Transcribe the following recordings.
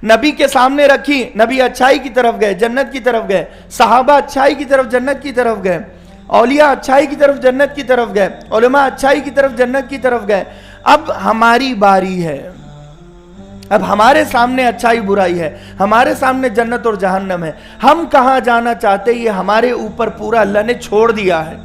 نبی کے سامنے رکھی، نبی اچھائی کی طرف گئے، جنت کی طرف گئے، صحابہ اچھائی کی طرف جنت کی طرف گئے، اولیاء اچھائی کی طرف جنت کی طرف گئے، علماء اچھائی کی طرف جنت کی طرف گئے. اب ہماری باری ہے، اب ہمارے سامنے اچھائی برائی ہے، ہمارے سامنے جنت اور جہنم ہے. ہم کہاں جانا چاہتے یہ ہمارے اوپر پورا اللہ نے چھوڑ دیا ہے.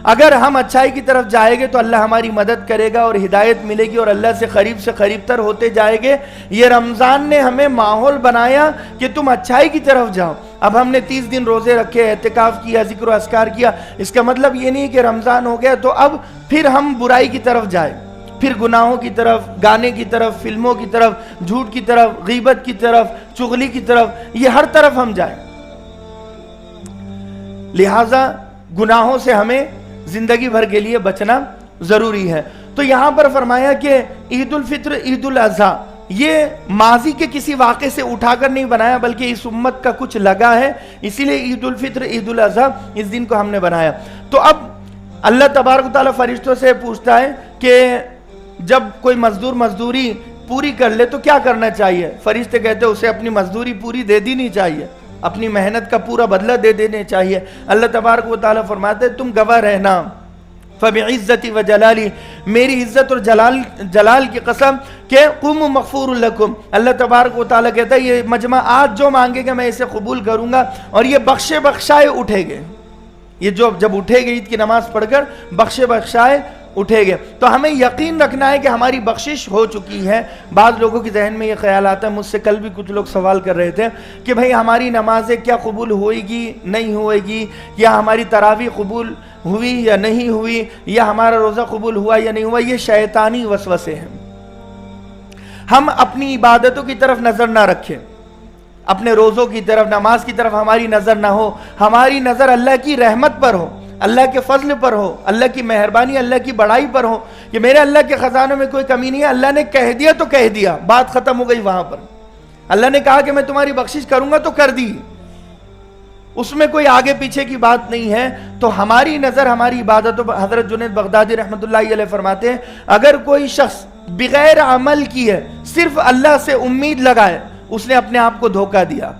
اگر ہم اچھائی کی طرف جائیں گے تو اللہ ہماری مدد کرے گا اور ہدایت ملے گی اور اللہ سے قریب تر ہوتے جائیں گے. یہ رمضان نے ہمیں ماحول بنایا کہ تم اچھائی کی طرف جاؤ. اب ہم نے 30 دن روزے رکھے، اعتکاف کیا، ذکر و اذکار کیا. اس کا مطلب یہ نہیں کہ رمضان ہو گیا تو اب پھر ہم برائی کی طرف جائیں، پھر گناہوں کی طرف، گانے کی طرف، فلموں کی طرف، جھوٹ کی طرف، غیبت کی طرف، چغلی کی طرف، یہ ہر طرف ہم جائیں. لہٰذا گناہوں سے ہمیں زندگی بھر کے لیے بچنا ضروری ہے. تو یہاں پر فرمایا کہ عید الفطر، عید الاضحیٰ، یہ ماضی کے کسی واقعے سے اٹھا کر نہیں بنایا بلکہ اس امت کا کچھ لگا ہے، اسی لیے عید الفطر، عید الاضحیٰ اس دن کو ہم نے بنایا. تو اب اللہ تبارک و تعالیٰ فرشتوں سے پوچھتا ہے کہ جب کوئی مزدور مزدوری پوری کر لے تو کیا کرنا چاہیے؟ فرشتے کہتے ہیں اسے اپنی مزدوری پوری دے دینی چاہیے، اپنی محنت کا پورا بدلہ دے دینے چاہیے. اللہ تبارک و تعالیٰ فرماتے ہیں تم گواہ رہنا، فَبِعِزَّتِ وَجَلَالِ، میری عزت اور جلال کی قسم کہ قُومُوا مَغْفُورٌ لَكُمْ. اللہ تبارک و تعالیٰ کہتا ہے یہ مجمع آج جو مانگے گا میں اسے قبول کروں گا اور یہ بخشے بخشائے اٹھے گے. یہ جب اٹھے گے عید کی نماز پڑھ کر بخشے بخشائے اٹھے گے. تو ہمیں یقین رکھنا ہے کہ ہماری بخشش ہو چکی ہے. بعض لوگوں کی ذہن میں یہ خیال آتا ہے، مجھ سے کل بھی کچھ لوگ سوال کر رہے تھے کہ بھئی ہماری نمازیں کیا قبول ہوئے گی نہیں ہوئے گی، یا ہماری تراویح قبول ہوئی یا نہیں ہوئی، یا ہمارا روزہ قبول ہوا یا نہیں ہوا. یہ شیطانی وسوسے ہیں. ہم اپنی عبادتوں کی طرف نظر نہ رکھیں، اپنے روزوں کی طرف، نماز کی طرف ہماری نظر نہ ہو. ہماری نظر اللہ کی رحمت پر ہو، اللہ کے فضل پر ہو، اللہ کی مہربانی، اللہ کی بڑائی پر ہو کہ میرے اللہ کے خزانوں میں کوئی کمی نہیں ہے. اللہ نے کہہ دیا تو کہہ دیا، بات ختم ہو گئی وہاں پر. اللہ نے کہا کہ میں تمہاری بخشش کروں گا تو کر دی، اس میں کوئی آگے پیچھے کی بات نہیں ہے. تو ہماری نظر ہماری عبادتوں پر، حضرت جنید بغدادی رحمۃ اللہ علیہ فرماتے ہیں اگر کوئی شخص بغیر عمل کیے صرف اللہ سے امید لگائے، اس نے اپنے آپ کو دھوکہ دیا،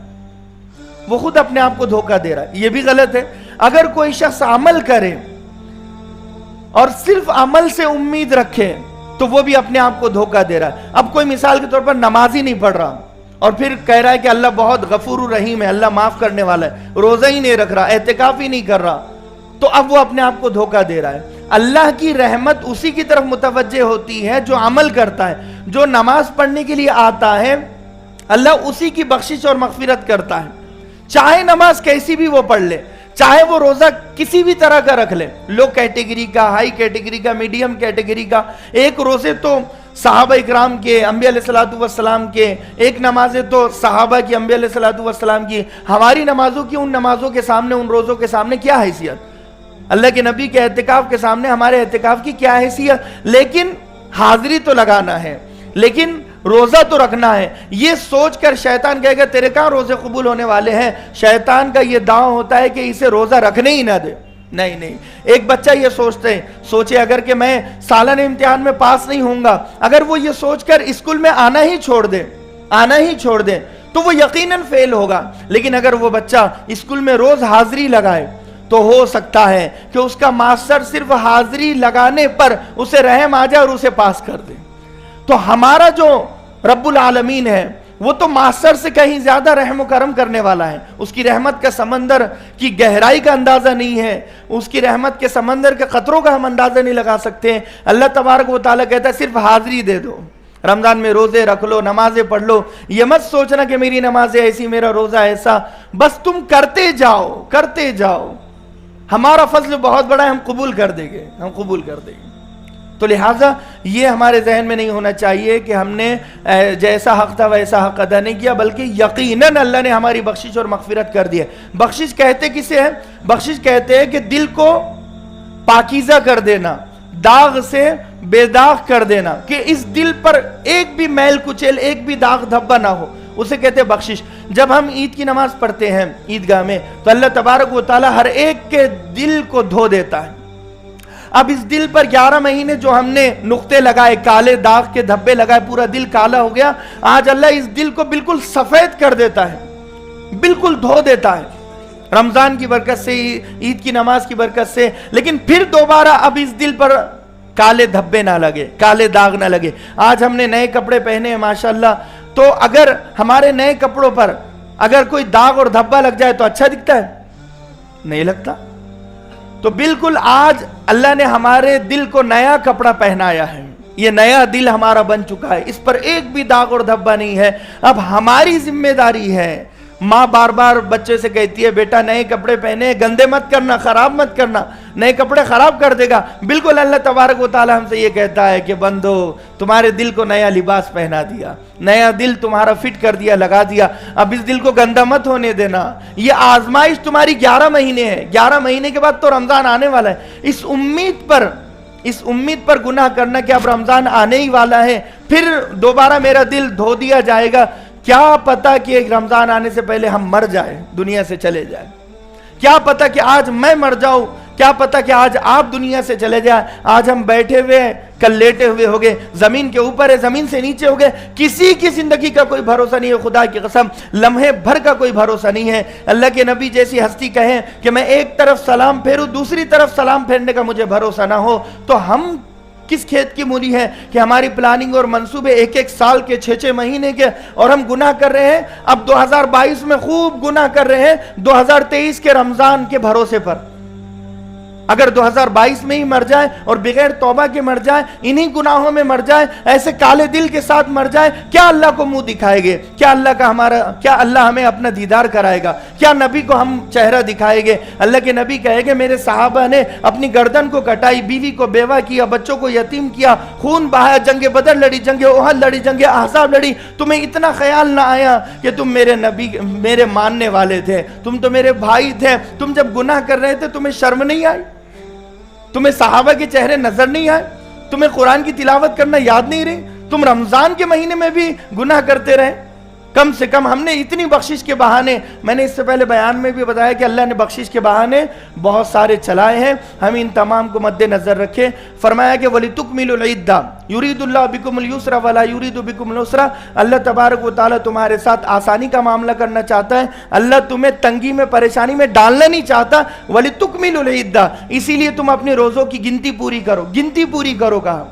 وہ خود اپنے آپ کو دھوکہ دے رہا ہے. یہ بھی غلط ہے. اگر کوئی شخص عمل کرے اور صرف عمل سے امید رکھے تو وہ بھی اپنے آپ کو دھوکہ دے رہا ہے. اب کوئی مثال کے طور پر نماز ہی نہیں پڑھ رہا اور پھر کہہ رہا ہے کہ اللہ بہت غفور الرحیم ہے، اللہ معاف کرنے والا ہے، روزہ ہی نہیں رکھ رہا، اعتکاف ہی نہیں کر رہا، تو اب وہ اپنے آپ کو دھوکہ دے رہا ہے. اللہ کی رحمت اسی کی طرف متوجہ ہوتی ہے جو عمل کرتا ہے. جو نماز پڑھنے کے لیے آتا ہے اللہ اسی کی بخشش اور مغفرت کرتا ہے. چاہے نماز کیسی بھی وہ پڑھ لے، چاہے وہ روزہ کسی بھی طرح کا رکھ لے، لو کیٹیگری کا، ہائی کیٹیگری کا، میڈیم کیٹیگری کا. ایک روزے تو صحابہ اکرام کے، انبیاء علیہ السلام کے، ایک نمازیں تو صحابہ کی، انبیاء علیہ السلام کی. ہماری نمازوں کی ان نمازوں کے سامنے، ان روزوں کے سامنے کیا حیثیت؟ اللہ کے نبی کے اعتکاف کے سامنے ہمارے اعتکاف کی کیا حیثیت؟ لیکن حاضری تو لگانا ہے، لیکن روزہ تو رکھنا ہے. یہ سوچ کر شیطان کہے گا تیرے کہاں روزے قبول ہونے والے ہیں. شیطان کا یہ دعویٰ ہوتا ہے کہ اسے روزہ رکھنے ہی نہ دے. نہیں، ایک بچہ یہ سوچے اگر کہ میں سالانہ امتحان میں پاس نہیں ہوں گا، اگر وہ یہ سوچ کر اسکول میں آنا ہی چھوڑ دے تو وہ یقیناً فیل ہوگا. لیکن اگر وہ بچہ اسکول میں روز حاضری لگائے تو ہو سکتا ہے کہ اس کا ماسٹر صرف حاضری لگانے پر اسے رحم آ جائے اور اسے پاس کر دے. تو ہمارا جو رب العالمین ہے وہ تو ماسٹر سے کہیں زیادہ رحم و کرم کرنے والا ہے. اس کی رحمت کا سمندر کی گہرائی کا اندازہ نہیں ہے، اس کی رحمت کے سمندر کے قطروں کا ہم اندازہ نہیں لگا سکتے. اللہ تبارک و تعالیٰ کہتا ہے صرف حاضری دے دو، رمضان میں روزے رکھ لو، نمازیں پڑھ لو. یہ مت سوچنا کہ میری نمازیں ایسی، میرا روزہ ایسا، بس تم کرتے جاؤ. ہمارا فضل بہت بڑا ہے، ہم قبول کر دیں گے. تو لہٰذا یہ ہمارے ذہن میں نہیں ہونا چاہیے کہ ہم نے جیسا حق تھا ویسا حق ادا نہیں کیا، بلکہ یقیناً اللہ نے ہماری بخشش اور مغفرت کر دی ہے. بخشش کہتے کسے ہیں؟ بخشش کہتے ہیں کہ دل کو پاکیزہ کر دینا، داغ سے بے داغ کر دینا، کہ اس دل پر ایک بھی میل کچیل، ایک بھی داغ دھبا نہ ہو، اسے کہتے ہیں بخشش. جب ہم عید کی نماز پڑھتے ہیں عیدگاہ میں تو اللہ تبارک و تعالیٰ ہر ایک کے دل کو دھو دیتا ہے. اب اس دل پر 11 مہینے جو ہم نے نقطے لگائے، کالے داغ کے دھبے لگائے، پورا دل کالا ہو گیا، آج اللہ اس دل کو بالکل سفید کر دیتا ہے، بالکل دھو دیتا ہے رمضان کی برکت سے، عید کی نماز کی برکت سے. لیکن پھر دوبارہ اب اس دل پر کالے دھبے نہ لگے، کالے داغ نہ لگے. آج ہم نے نئے کپڑے پہنے ہیں ماشاءاللہ، تو اگر ہمارے نئے کپڑوں پر اگر کوئی داغ اور دھبا لگ جائے تو اچھا دکھتا ہے؟ نہیں لگتا. تو بالکل آج اللہ نے ہمارے دل کو نیا کپڑا پہنایا ہے، یہ نیا دل ہمارا بن چکا ہے، اس پر ایک بھی داغ اور دھبا نہیں ہے. اب ہماری ذمہ داری ہے. ماں بار بار بچے سے کہتی ہے بیٹا نئے کپڑے پہنے، گندے مت کرنا، خراب مت کرنا، نئے کپڑے خراب کر دے گا. بالکل اللہ تبارک و تعالی ہم سے یہ کہتا ہے کہ بندو تمہارے دل کو نیا لباس پہنا دیا، نیا دل تمہارا فٹ کر دیا، لگا دیا، اب اس دل کو گندا مت ہونے دینا. یہ آزمائش تمہاری 11 مہینے ہے، 11 مہینے کے بعد تو رمضان آنے والا ہے. اس امید پر گناہ کرنا کہ اب رمضان آنے ہی والا ہے، پھر دوبارہ میرا دل دھو دیا جائے گا. کیا پتا کہ ایک رمضان آنے سے پہلے ہم مر جائیں، دنیا سے چلے جائیں. کیا پتا کہ آج میں مر جاؤں، کیا پتا کہ آج آپ دنیا سے چلے جائیں. آج ہم بیٹھے ہوئے ہیں، کل لیٹے ہوئے ہوگے، زمین کے اوپر ہے، زمین سے نیچے ہوگے. کسی کی زندگی کا کوئی بھروسہ نہیں ہے، خدا کی قسم لمحے بھر کا کوئی بھروسہ نہیں ہے. اللہ کے نبی جیسی ہستی کہیں کہ میں ایک طرف سلام پھیروں، دوسری طرف سلام پھیرنے کا مجھے بھروسہ نہ ہو، تو ہم کس کھیت کی مولی ہے کہ ہماری پلاننگ اور منصوبے ایک ایک سال کے 6 مہینے کے، اور ہم گناہ کر رہے ہیں. اب 2022 میں خوب گناہ کر رہے ہیں 2023 کے رمضان کے بھروسے پر. اگر 2022 میں ہی مر جائے اور بغیر توبہ کے مر جائے، انہی گناہوں میں مر جائے، ایسے کالے دل کے ساتھ مر جائے، کیا اللہ کو منہ دکھائے گے؟ کیا اللہ ہمیں اپنا دیدار کرائے گا؟ کیا نبی کو ہم چہرہ دکھائے گے؟ اللہ کے نبی کہے گے میرے صحابہ نے اپنی گردن کو کٹائی، بیوی کو بیوہ کیا، بچوں کو یتیم کیا، خون بہایا، جنگ بدر لڑی، جنگ احد لڑی، جنگ احزاب لڑی، تمہیں اتنا خیال نہ آیا کہ تم میرے نبی، میرے ماننے والے تھے، تم تو میرے بھائی تھے، تم جب گناہ کر رہے تھے تمہیں شرم نہیں آئی؟ تمہیں صحابہ کے چہرے نظر نہیں آئے؟ تمہیں قرآن کی تلاوت کرنا یاد نہیں رہی؟ تم رمضان کے مہینے میں بھی گناہ کرتے رہے. کم سے کم ہم نے اتنی بخشش کے بہانے، میں نے اس سے پہلے بیان میں بھی بتایا کہ اللہ نے بخشش کے بہانے بہت سارے چلائے ہیں، ہم ان تمام کو مد نظر رکھیں. فرمایا کہ وَلِتُكْمِلُوا الْعِدَّةَ يُرِيدُ اللَّهُ بِكُمُ الْيُسْرَ وَلَا يُرِيدُ بِكُمُ الْعُسْرَ. اللہ تبارک و تعالیٰ تمہارے ساتھ آسانی کا معاملہ کرنا چاہتا ہے، اللہ تمہیں تنگی میں، پریشانی میں ڈالنا نہیں چاہتا. وَلِتُكْمِلُوا الْعِدَّةَ، اسی لیے تم اپنے روزوں کی گنتی پوری کرو. گنتی پوری کرو کہا،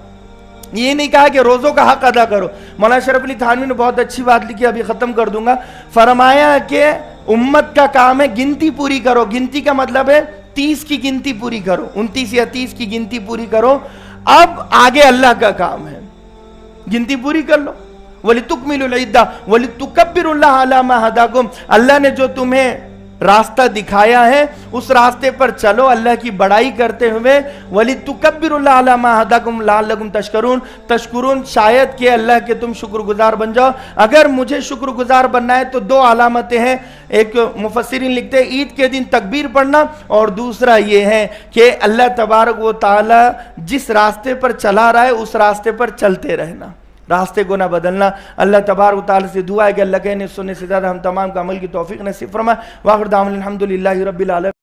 یہ نہیں کہا کہ روزوں کا حق ادا کرو. مولانا شرف علی تھانوی نے بہت اچھی بات لکھی، ابھی ختم کر دوں گا. فرمایا کہ امت کا کام ہے گنتی پوری کرو. گنتی کا مطلب ہے 30 کی گنتی پوری کرو، 29 یا 30 کی گنتی پوری کرو. اب آگے اللہ کا کام ہے، گنتی پوری کر لو. وَلِتُكْمِلُوا الْعِدَّةَ وَلِتُكَبِّرُوا اللَّهَ عَلَى مَا هَدَاكُمْ. اللہ نے جو تمہیں راستہ دکھایا ہے اس راستے پر چلو اللہ کی بڑائی کرتے ہوئے. وَلِتُكَبِّرُوا اللَّهَ عَلَى مَا هَدَاكُمْ لَعَلَّكُمْ تَشْكُرُونَ. شاید کہ اللہ کے تم شکر گزار بن جاؤ. اگر مجھے شکر گزار بننا ہے تو 2 علامتیں ہیں. ایک مفسرین لکھتے ہیں عید کے دن تکبیر پڑھنا، اور دوسرا یہ ہے کہ اللہ تبارک و تعالی جس راستے پر چلا رہا ہے اس راستے پر چلتے رہنا، راستے کو نہ بدلنا. اللہ تبارک و تعالی سے دعا ہے کہ اللہ کہنے سننے سے زیادہ ہم تمام کا عمل کی توفیق نصیب فرمائے. واخر دعوانا الحمدللہ رب العالمین.